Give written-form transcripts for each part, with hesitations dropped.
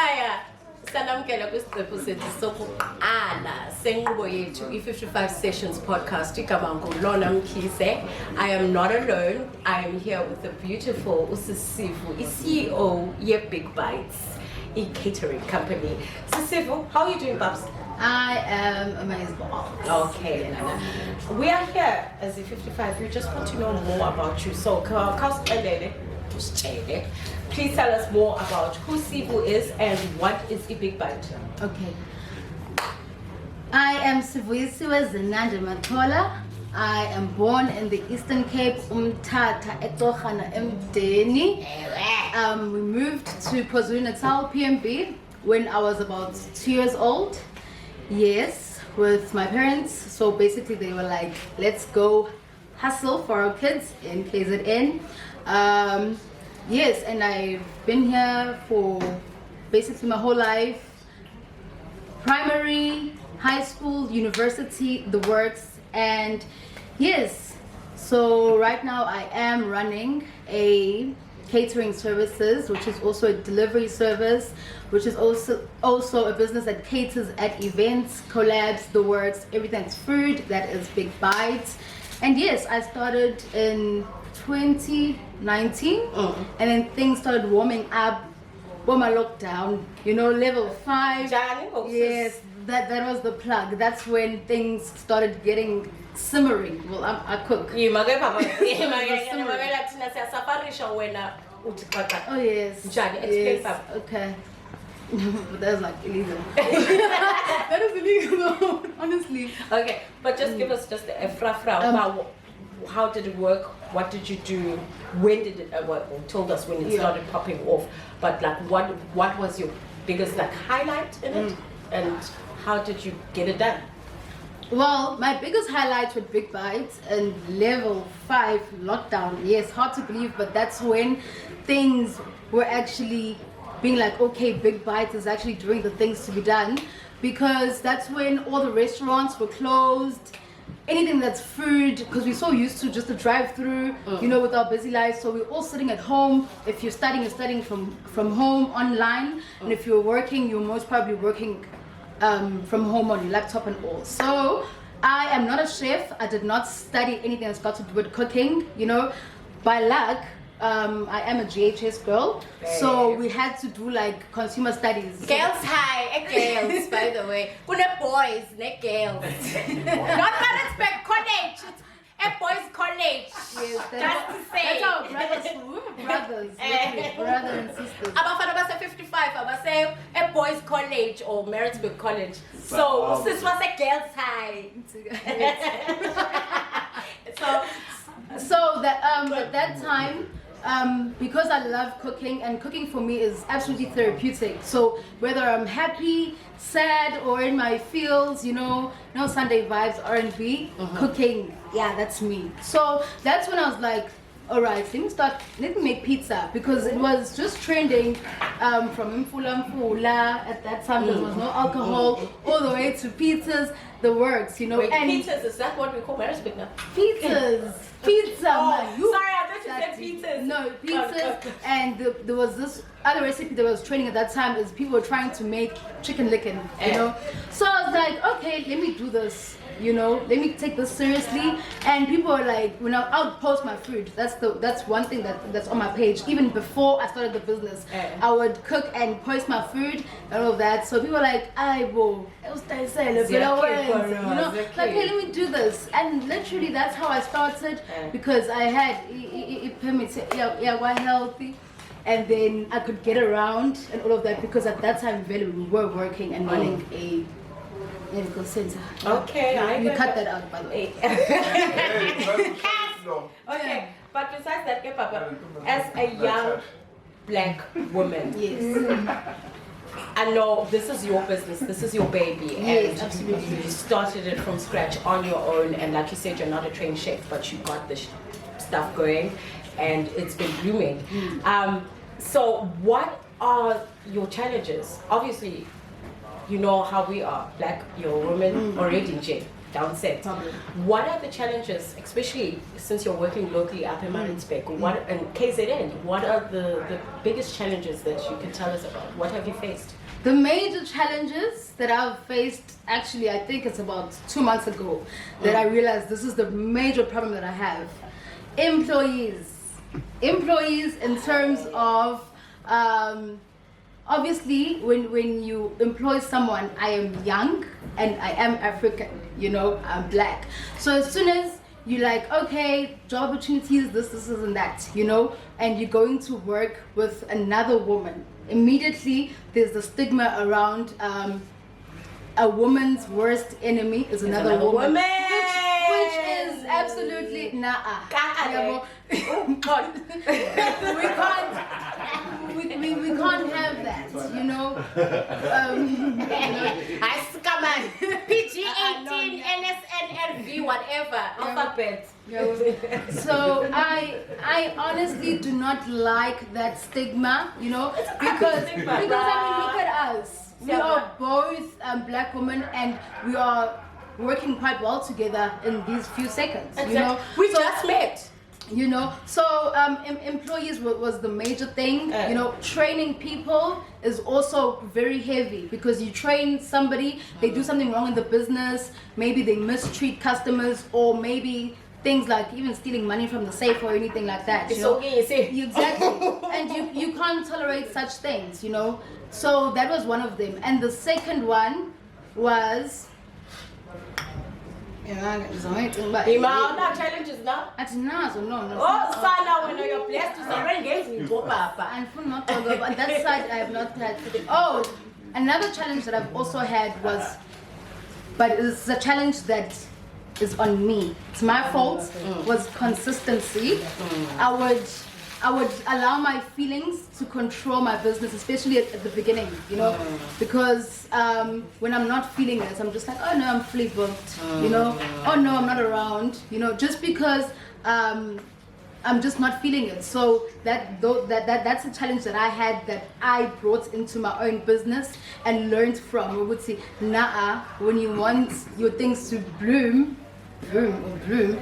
ekhaya sanamkela kwisiqephu sethu sokuqala senqubo yethu i-55 Sessions podcast igama nguLona Mkhize. I am not alone. I am here with the beautiful Sivuyisiwe, CEO ye-Big Bites, catering company. Sisivu, how are you doing, Babs? I am amazing. Okay, Nana. We are here as a 55. We just want to know more about you. So, please tell us more about who Sivu is and what is a Big Bite. Okay. I am Sivuyisiwe Matola. I am born in the Eastern Cape, Umtata, Etohana, Mdeni. We moved to KwaZulu-Natal, PMB, when I was about 2 years old. Yes, with my parents. So basically they were like, let's go hustle for our kids in KZN. Yes, and I've been here for basically my whole life. Primary, high school, university, the works, and yes. So right now I am running a catering services, which is also a delivery service, which is also a business that caters at events, collabs, the works, everything that's food, that is Big Bites. And yes, I started in 2019, and then things started warming up. My lockdown, level 5. Yes, that was the plug. That's when things started getting simmering. Well, I cook. Oh yes. Yes. Okay. But that's like illegal. That is illegal, honestly. Okay, but just give us just a fra. How did it work? What did you do? When did it work? Or told us when it started popping off. But like, what was your biggest highlight in it? And how did you get it done? Well, my biggest highlight with Big Bites and level 5 lockdown. Yes, hard to believe, but that's when things were actually being like, okay, Big Bites is actually doing the things to be done, because that's when all the restaurants were closed. Anything that's food, because we're so used to just a drive-through, with our busy lives. So we're all sitting at home. If you're studying from home online, and if you're working, you're most probably working from home on your laptop and all. So I am not a chef. I did not study anything that's got to do with cooking. By luck, I am a GHS girl, so we had to do consumer studies. Girls high, girls, by the way. Kuna boys, ne girls. Not Maritzburg College, it's a boys' college. Yes, just to say. That's our brothers. We're brothers, literally, brothers and sisters. Abafana basa 55, abase a boys' college or Maritzburg College. So this was a girls' high. So that at that time, because I love cooking, and cooking for me is absolutely therapeutic. So whether I'm happy, sad, or in my feels, Sunday vibes, R&B, cooking, yeah, that's me. So that's when I was like, all right, let me make pizza, because it was just trending from Mfula. At that time there was no alcohol, all the way to pizzas, the works, Wait, and pizzas, is that what we call Maritzburg now? Pizza, man. Sorry, I thought you said pizzas. No, pizzas. And there was this other recipe that was trending at that time, is people were trying to make chicken licken, So I was like, okay, let me do this, let me take this seriously. And people were like, I would post my food. That's one thing that's on my page. Even before I started the business, I would cook and post my food and all of that. So people were like, hey, let me do this. And literally that's how I started, because I had quite healthy, and then I could get around and all of that, because at that time we were working and running a medical center. Okay, you cut that out, by the way. Okay, but besides that, Papa, as a young black woman, yes, I know this is your business, this is your baby, yes, and absolutely. you started it from scratch on your own, and like you said, you're not a trained chef, but you got this stuff going, and it's been blooming. So what are your challenges? Obviously, you know how we are, black, you're a woman already in jail. downset. Probably. What are the challenges, especially since you're working locally up in Maritzburg, what and KZN? What are the biggest challenges that you can tell us about? What have you faced? The major challenges that I've faced, actually, I think it's about 2 months ago that I realized this is the major problem that I have. Employees in terms of, obviously, when you employ someone, I am young and I am African, you know, I'm black. So as soon as you're like, okay, job opportunities, this and that, you know, and you're going to work with another woman, immediately there's the stigma around a woman's worst enemy is another woman. Which is absolutely we can't have that, you know. I come on, PG-18, NSNLV, whatever, alphabet. So I honestly do not like that stigma, you know, because I mean, look at us. We are both black women and we are working quite well together in these few seconds, you know. We just met. You know, so employees was the major thing. You know, training people is also very heavy because you train somebody, they do something wrong in the business, maybe they mistreat customers, or maybe things like even stealing money from the safe or anything like that. You know? Exactly. And you can't tolerate such things, you know. So that was one of them. And the second one was challenges now. No. Oh, Sana, when you're blessed to surrender, you go, Papa. And for not to go, on that side, I have not had. Oh, another challenge that I've also had was, but it's a challenge that is on me. It's my fault. Was consistency. I would allow my feelings to control my business, especially at the beginning, you know, because when I'm not feeling it, I'm just like, oh no, I'm fully booked, you know, oh no, I'm not around, you know, just because I'm just not feeling it. So that's a challenge that I had that I brought into my own business and learned from. We would say, when you want your things to bloom, you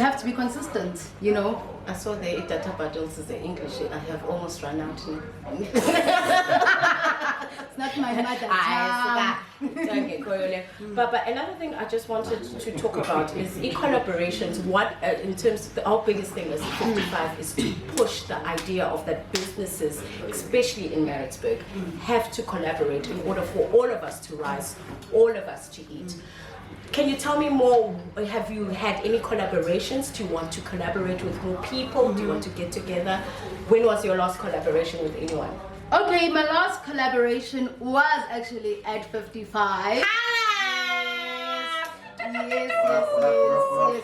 have to be consistent, you know. I saw the data battles is the English. I have almost run out now. It's not my mother tongue. But another thing I just wanted to talk about is e-collaborations. What, in terms of our biggest thing as 55 is to push the idea of that businesses, especially in Maritzburg, have to collaborate in order for all of us to rise, all of us to eat. Can you tell me more? Have you had any collaborations? Do you want to collaborate with more people? Do you want to get together? When was your last collaboration with anyone? Okay, my last collaboration was actually at 55. Yes.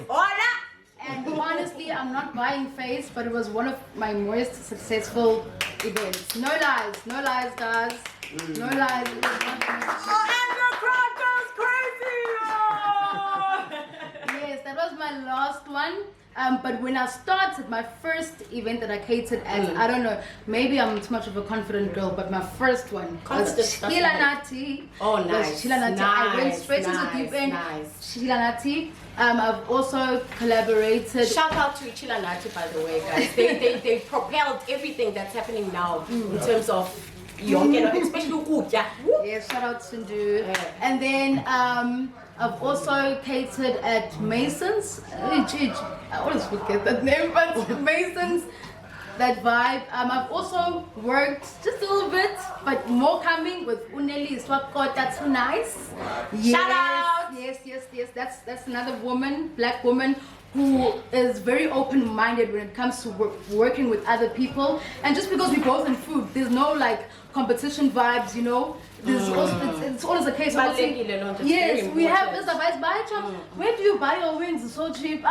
Hola! And honestly, I'm not buying face, but it was one of my most successful events. No lies, guys. No lies. It was not And the crowd goes crazy! Yes, that was my last one. But when I started my first event that I catered as, I don't know, maybe I'm too much of a confident girl, but my first one was Chila Nati. Oh, nice. Chila Nati. I went straight into the deep end. Chila Nati. I've also collaborated. Shout out to Chila Nati, by the way, guys. They propelled everything that's happening now in terms of young, especially Ukya. Yes, shout out to Ndu. And then I've also catered at Mason's. I always forget that name, but Mason's, that vibe. I've also worked just a little bit, but more coming with Uneli Swapko. That's so nice. Yes, shout out. Yes. That's another woman, black woman, who is very open-minded when it comes to working with other people. And just because we're both in food, there's no like competition vibes, you know. There's also, it's always a case of yes, we have this advice, where do you buy your wings? It's so cheap.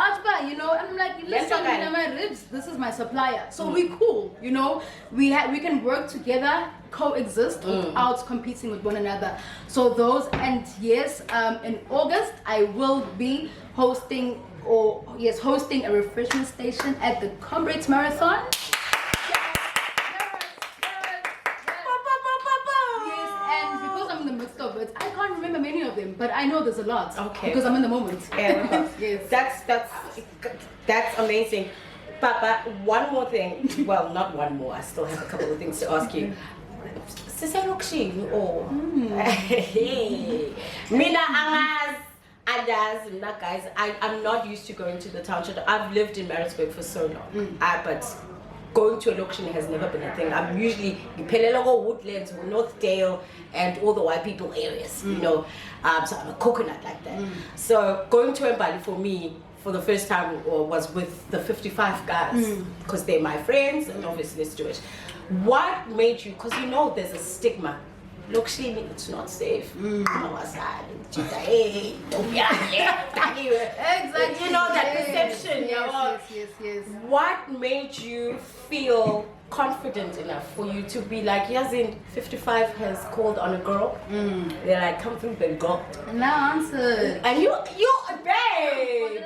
You know, and I'm like, listen, my ribs, this is my supplier. So we cool, you know. We can work together, coexist without competing with one another. So those, and yes, in August I will be hosting a refreshment station at the Comrades Marathon. I can't remember many of them, but I I know there's a lot. Okay. Because I'm in the moment. Yeah, Yes. That's amazing. Papa, one more thing. Well, not one more. I still have a couple of things to ask you. Siselokishini or Mina Angaz Adas and that guys. I'm not used to going to the township. I've lived in Maritzburg for so long. But going to a location has never been a thing. I'm usually Pelelago Woodlands, Northdale, and all the white people areas, you know. So I'm a coconut like that. So going to Mbali for me for the first time was with the 55 guys because they're my friends and obviously it's Jewish. What made you, because you know there's a stigma, look, it's not safe. Exactly. You know that perception. Yes. What made you feel confident enough for you to be like, Yazin 55 has called on a girl? They're like, come through the girl. Now answer. And you babe.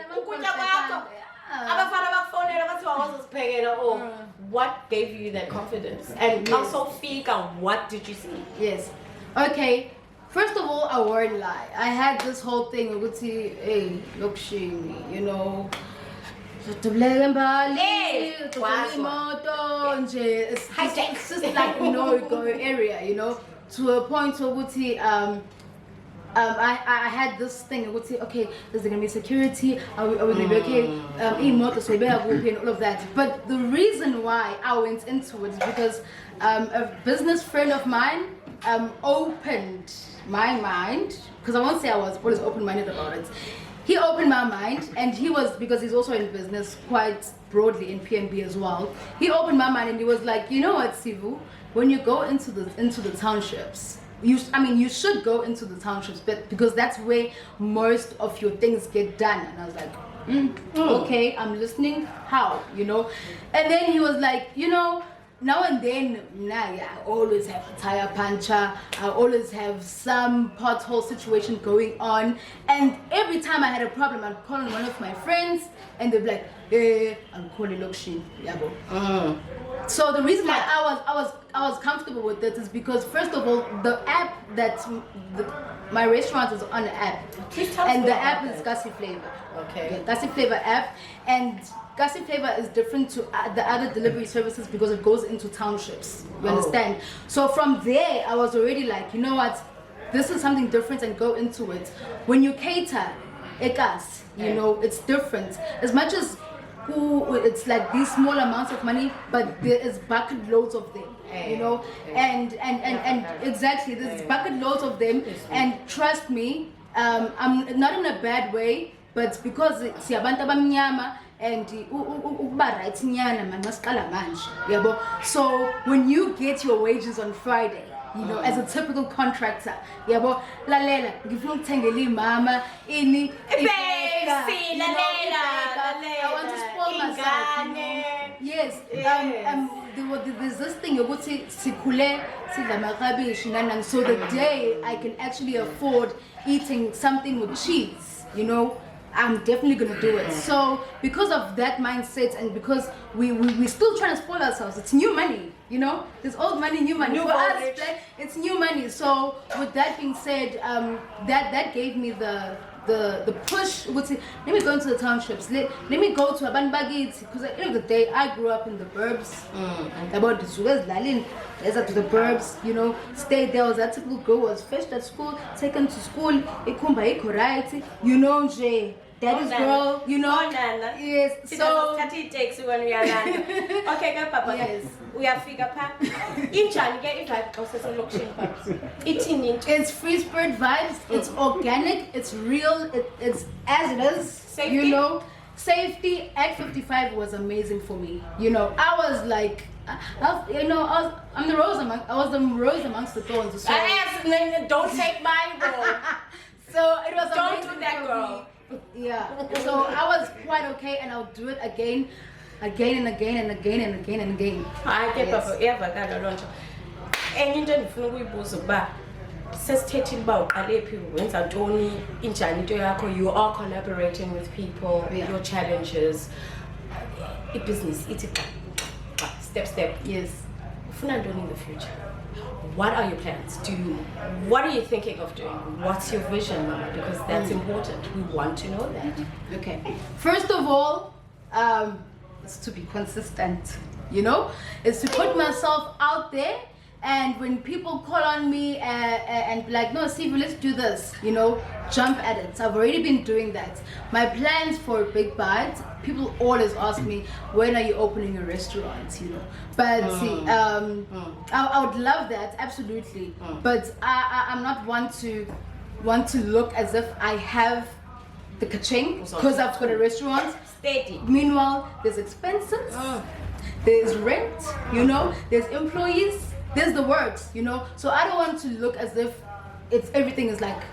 What gave you that confidence? And also, Fika, what did you see? Yes. Okay. First of all, I won't lie. I had this whole thing. I would see, hey, look, you know. It's just like a no-go area, you know. To a point where I would see, I had this thing. I would say, okay, there's gonna be security. Are we gonna be okay? And all of that. But the reason why I went into it is because a business friend of mine opened my mind. Because I won't say I was always open-minded about it. He opened my mind, and he was, because he's also in business quite broadly in PNB as well. He opened my mind, and he was like, you know what, Sivu, when you go into the townships. You should go into the townships, but because that's where most of your things get done. And I was like, okay, I'm listening. How, you know? And then he was like, you know, now and then, I always have a tire puncher. I always have some pothole situation going on. And every time I had a problem, I'd call on one of my friends, and they'd be like, I'm calling Lokshin, Yabo. So the reason why I was comfortable with it is because, first of all, the app my restaurant is on the app, and the app is Gussie Flavor. Okay. Yeah, Gussie Flavor app, and Gussie Flavor is different to the other delivery services because it goes into townships. You understand? So from there, I was already like, you know what, this is something different, and go into it. When you cater, you know, it's different. As much as it's like these small amounts of money, but there is bucket loads of them, you know, and exactly, there's bucket loads of them, and trust me, I'm not in a bad way, but because siyabantu abamnyama and so when you get your wages on Friday, you know, as a typical contractor, lalela ngifuna ukuthengela imama ini I want to spoil myself, you know? Yes. There's this thing yokuthi sikhule sidla makabishi nanani, so the day I can actually afford eating something with cheese, you know, I'm definitely gonna do it. So because of that mindset, and because we still trying to spoil ourselves, it's new money, you know. There's old money, new money. For us, it's new money. So with that being said, that gave me the push. Let me go into the townships. Let me go to Abanbagit, because at the end of the day, I grew up in the burbs. About the Suez Lalin, there's up to the burbs, you know. Stayed there. Was that typical girl, was fetched at school, taken to school. You know, Jay. Daddy's girl, you know. Yes. So it takes when we are done. Okay, go Papa. Yes. We have figure pack. It's free spirit vibes. It's organic. It's real. It's as it is. Safety? You know, safety at 55 was amazing for me. You know, I was like, I was the rose amongst the thorns. So, don't take my role. so it was Don't amazing do that, for girl. me. Yeah. So I was quite okay, and I'll do it again and again and again and again. I get Papa. And into ndifuna ukuyibuza ukuba sesithethile uba uqale phi wenza ntoni injani into yakho. You are collaborating with people, your challenges, business, step. Yes. ufuna ntoni in the future? What are your plans? What are you thinking of doing? What's your vision, Mama? Because that's important. We want to know that. Okay. First of all, it's to be consistent. You know, it's to put myself out there. And when people call on me and be like, no, Sivu, let's do this, you know, jump at it. So I've already been doing that. My plans for Big Bites, people always ask me, when are you opening a restaurant, you know? But see, I would love that, absolutely. But I'm not want to look as if I have the kaching because I've got a restaurant. Steady. Meanwhile, there's expenses, there's rent, you know, there's employees. There's the works, you know, so I don't want to look as if everything is like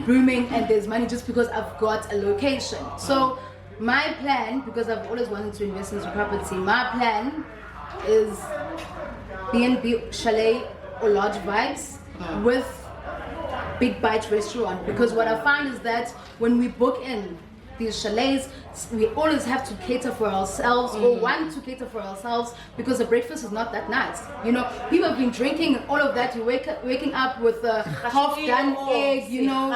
booming and there's money just because I've got a location. So my plan, because I've always wanted to invest into property, my plan is B&B chalet or large vibes with Big Bite restaurant, because what I find is that when we book in these chalets, we always have to cater for ourselves or want to cater for ourselves because the breakfast is not that nice. You know, people have been drinking all of that. You waking up with a half-done egg, you know.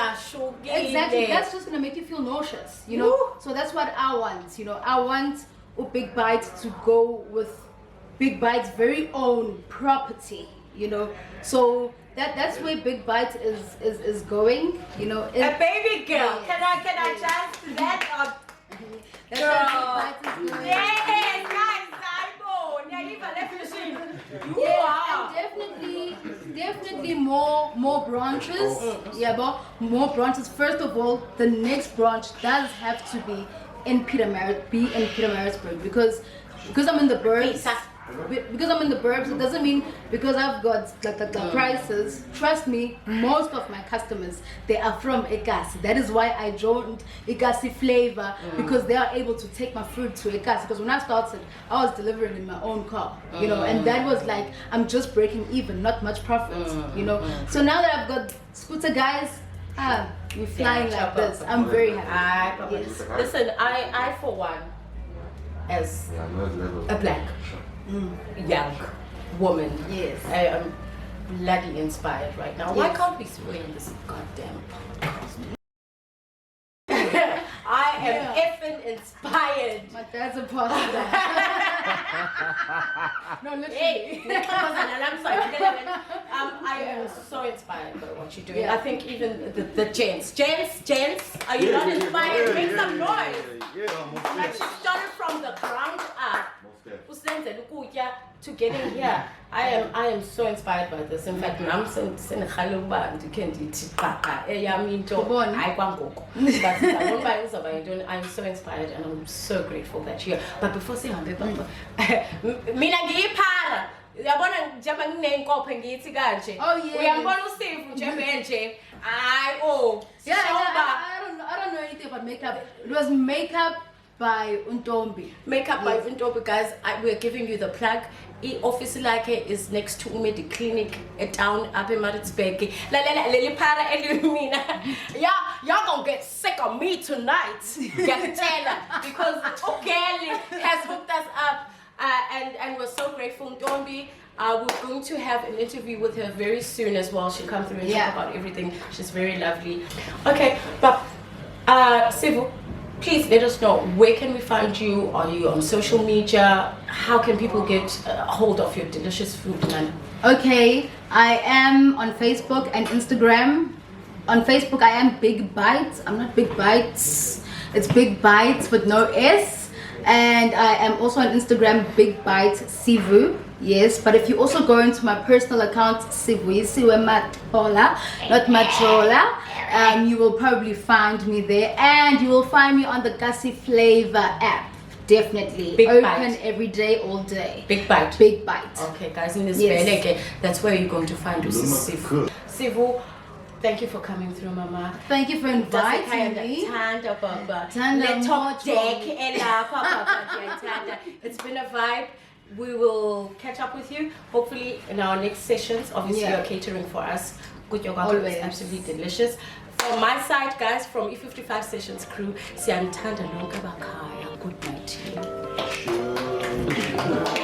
Exactly, that's just gonna make you feel nauseous, you know. So that's what I want, you know. I want Big Bite to go with Big Bite's very own property, you know. So that's where Big Bite is going, you know. A baby girl. Can I just that that's where Big Bite is going. Yes, guys, and definitely more branches. Yeah, but more branches. First of all, the next branch does have to be in Pietermaritzburg because I'm in the burbs. Because I'm in the burbs, it doesn't mean because I've got the prices. Trust me, most of my customers, they are from Ekasi. That is why I joined Ekasi Flavor, because they are able to take my food to Ekasi. Because when I started, I was delivering in my own car, you know, and that was like, I'm just breaking even, not much profit, you know. So now that I've got scooter guys, we're flying like this. I'm very happy. Yes. Listen, I for one, as a black young woman, yes, I am bloody inspired right now. Yes. Why can't we swing this goddamn podcast? I am effing inspired. My dad's a pastor. No, literally. Hey, I'm sorry. I am so inspired by what you're doing. Yeah. I think even the gents, are you not inspired? Make some noise. Like she started from the ground up. To getting here. I am so inspired by this. In fact, I'm I'm so inspired and I'm so grateful that you're here. But before saying mina ngiyiphala uyabona njengoba nginenkopo ngithi kanje uyambona uSivu nje hayi I don't know anything about makeup. It was makeup by Untombi. Makeup by Untombi, guys. We're giving you the plug. Office like is next to Umedi Clinic town up in Maritzburg. Y'all gonna get sick of me tonight. Because O'Gally has hooked us up, and we're so grateful. Untombi, we're going to have an interview with her very soon as well. She'll come through and talk about everything. She's very lovely. Okay, but Sivu, please let us know, where can we find you? Are you on social media? How can people get a hold of your delicious food, man? Okay, I am on Facebook and Instagram. On Facebook, I am Big Bites. I'm not Big Bites. It's Big Bites with no S. And I am also on Instagram, Big Bite Sivu. Yes, but if you also go into my personal account, Sivuyisiwe Matola, not Matola, you will probably find me there, and you will find me on the Gussie Flavor app. Definitely. Big Open Bite. every day, all day. Big Bite. Big Bite. Okay, guys, in this yes. That's where you're going to find Sivu. Sivu, thank you for coming through, Mama. Thank you for inviting me. It's been a vibe. We will catch up with you hopefully in our next sessions. Obviously, you're catering for us. Good yoga is absolutely delicious. From my side, guys, from E55 Sessions crew, Good night to you.